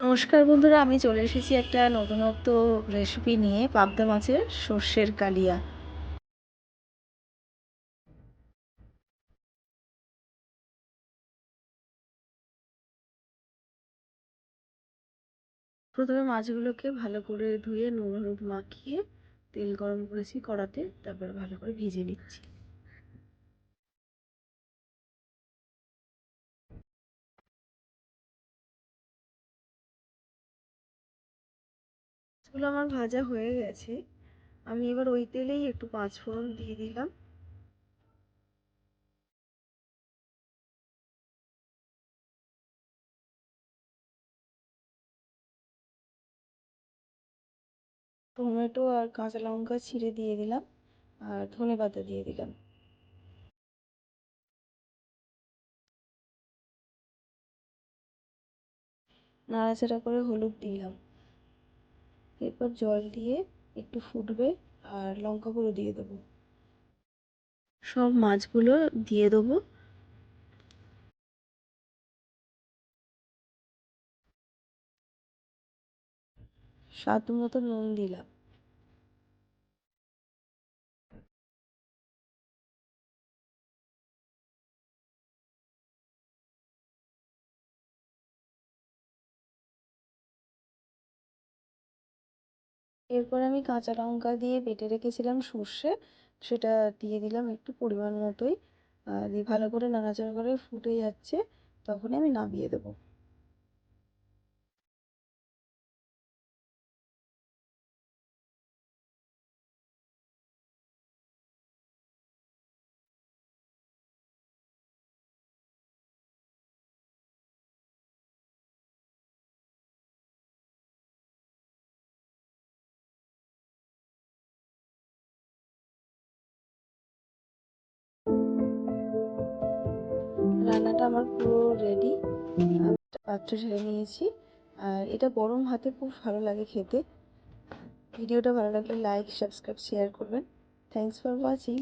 নমস্কার বন্ধুরা, আমি চলে এসেছি একটা নতুনত্ব রেসিপি নিয়ে, পাবদা মাছের সর্ষের কালিয়া। প্রথমে মাছগুলোকে ভালো করে ধুয়ে নুন হলুদ মাখিয়ে তেল গরম করেছি কড়াতে, তারপর ভালো করে ভেজে নিচ্ছি। মাছগুলো আমার ভাজা হয়ে গেছে। আমি এবার ওই তেলেই একটু পাঁচ ফোড়ন দিয়ে দিলাম। টমেটো আর কাঁচা লঙ্কা ছিঁড়ে দিয়ে দিলাম, আর ধনেপাতা দিয়ে দিলাম। নাড়াচাড়া করে হলুদ দিলাম। এরপর জল দিয়ে একটু ফুটবে, আর লঙ্কা গুঁড়ো দিয়ে দেবো। সব মাছগুলো দিয়ে দেবো। স্বাদ মতো নুন দিলাম। এরপর আমি কাঁচা লঙ্কা দিয়ে বেটে রেখেছিলাম সর্ষে, সেটা দিয়ে দিলাম একটু পরিমাণ মতোই। দিয়ে ভালো করে নাড়াচাড়া করে ফুটে যাচ্ছে, তখনই আমি নামিয়ে দেবো। রান্নাটা আমার পুরো রেডি। আমি একটা পাত্র ঢেলে নিয়েছি, আর এটা গরম ভাতে খুব ভালো লাগে খেতে। ভিডিওটা ভালো লাগলে লাইক সাবস্ক্রাইব শেয়ার করবেন। Thanks for watching.